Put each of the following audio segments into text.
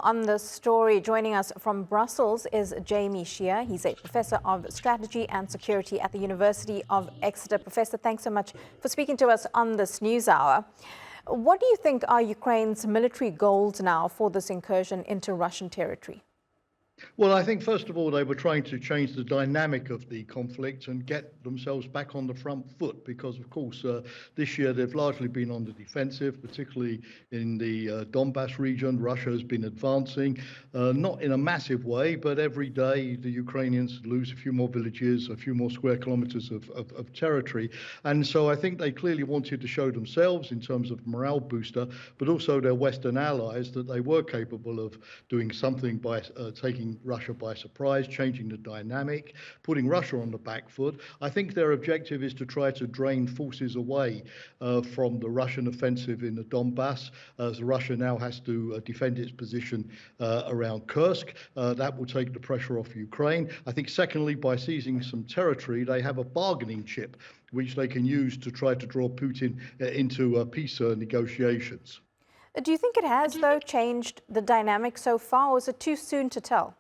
on this story. Joining us from Brussels is Shea. He's a professor of strategy and security at the University of Exeter. Professor, thanks so much for speaking to us on this news hour. What do you think are Ukraine's military goals now for this incursion into Russian territory? Well, I think, first of all, they were trying to change the dynamic of the conflict and get themselves back on the front foot because, of course, this year they've largely been on the defensive, particularly in the Donbass region. Russia has been advancing, not in a massive way, but every day the Ukrainians lose a few more villages, a few more square kilometers of territory. And so I think they clearly wanted to show themselves in terms of morale booster, but also their Western allies that they were capable of doing something by taking Russia by surprise, changing the dynamic, putting Russia on the back foot. I think their objective is to try to drain forces away from the Russian offensive in the Donbass, as Russia now has to defend its position around Kursk. That will take the pressure off Ukraine. I think, secondly, by seizing some territory, they have a bargaining chip which they can use to try to draw Putin into peace negotiations. Do you think it has, though, changed the dynamic so far, or is it too soon to tell?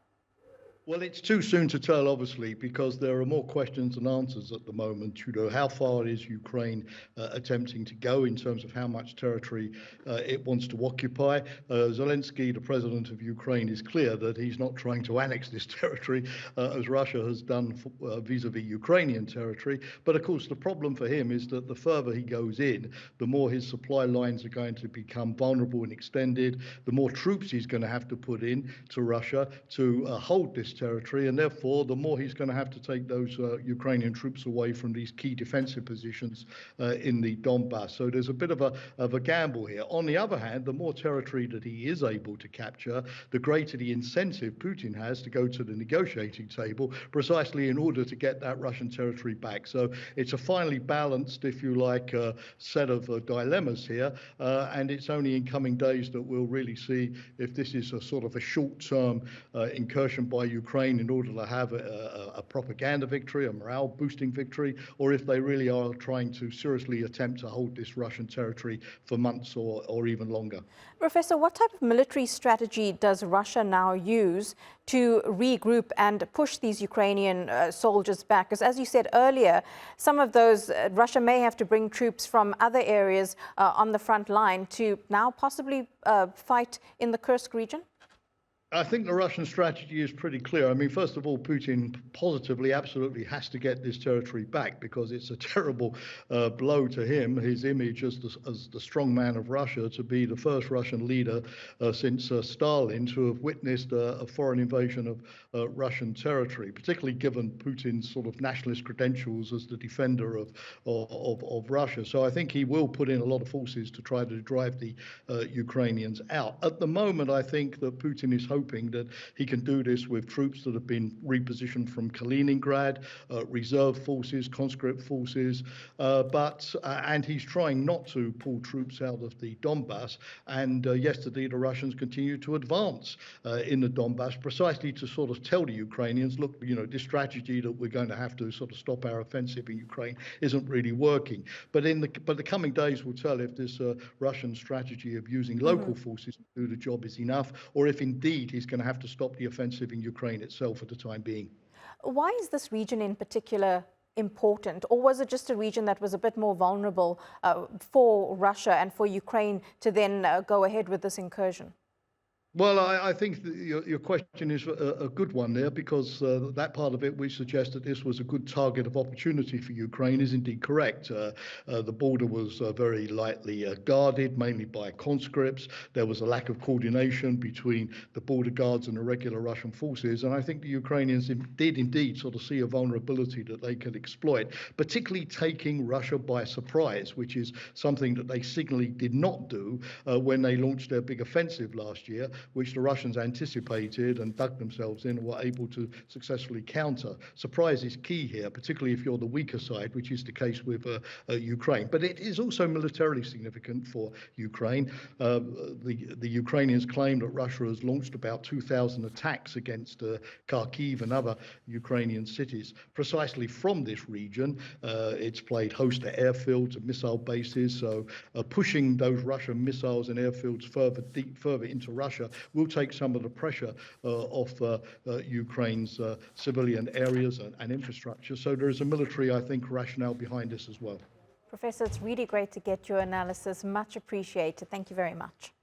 Well, it's too soon to tell, obviously, because there are more questions than answers at the moment. You know, how far is Ukraine attempting to go in terms of how much territory it wants to occupy? Zelensky, the president of Ukraine, is clear that he's not trying to annex this territory as Russia has done vis-a-vis Ukrainian territory. But of course, the problem for him is that the further he goes in, the more his supply lines are going to become vulnerable and extended, the more troops he's going to have to put in to Russia to hold this territory, and therefore the more he's going to have to take those Ukrainian troops away from these key defensive positions in the Donbass. So there's a bit of a gamble here. On the other hand, the more territory that he is able to capture, the greater the incentive Putin has to go to the negotiating table, precisely in order to get that Russian territory back. So it's a finely balanced, if you like, set of dilemmas here, and it's only in coming days that we'll really see if this is a sort of a short-term incursion by Ukraine in order to have a propaganda victory, a morale-boosting victory, or if they really are trying to seriously attempt to hold this Russian territory for months or even longer. Professor, what type of military strategy does Russia now use to regroup and push these Ukrainian soldiers back? Because as you said earlier, some of those, Russia may have to bring troops from other areas on the front line to now possibly fight in the Kursk region? I think the Russian strategy is pretty clear. I mean, first of all, Putin positively, absolutely has to get this territory back because it's a terrible blow to him, his image as the strong man of Russia, to be the first Russian leader since Stalin to have witnessed a foreign invasion of Russian territory, particularly given Putin's sort of nationalist credentials as the defender of Russia. So I think he will put in a lot of forces to try to drive the Ukrainians out. At the moment, I think that Putin is hoping that he can do this with troops that have been repositioned from Kaliningrad, reserve forces, conscript forces, and he's trying not to pull troops out of the Donbass. And yesterday, the Russians continued to advance in the Donbass, precisely to sort of tell the Ukrainians, look, you know, this strategy that we're going to have to sort of stop our offensive in Ukraine isn't really working. But the coming days will tell if this Russian strategy of using local forces to do the job is enough, or if indeed he's going to have to stop the offensive in Ukraine itself at the time being. Why is this region in particular important, or was it just a region that was a bit more vulnerable for Russia and for Ukraine to then go ahead with this incursion? Well, I think that your question is a good one there, because that part of it which suggests that this was a good target of opportunity for Ukraine is indeed correct. The border was very lightly guarded, mainly by conscripts. There was a lack of coordination between the border guards and the regular Russian forces. And I think the Ukrainians did indeed sort of see a vulnerability that they could exploit, particularly taking Russia by surprise, which is something that they signally did not do when they launched their big offensive last year, which the Russians anticipated and dug themselves in and were able to successfully counter. Surprise is key here, particularly if you're the weaker side, which is the case with Ukraine. But it is also militarily significant for Ukraine. The Ukrainians claim that Russia has launched about 2,000 attacks against Kharkiv and other Ukrainian cities precisely from this region. It's played host to airfields and missile bases, so pushing those Russian missiles and airfields further into Russia will take some of the pressure off Ukraine's civilian areas and infrastructure. So there is a military, I think, rationale behind this as well. Professor, it's really great to get your analysis. Much appreciated. Thank you very much.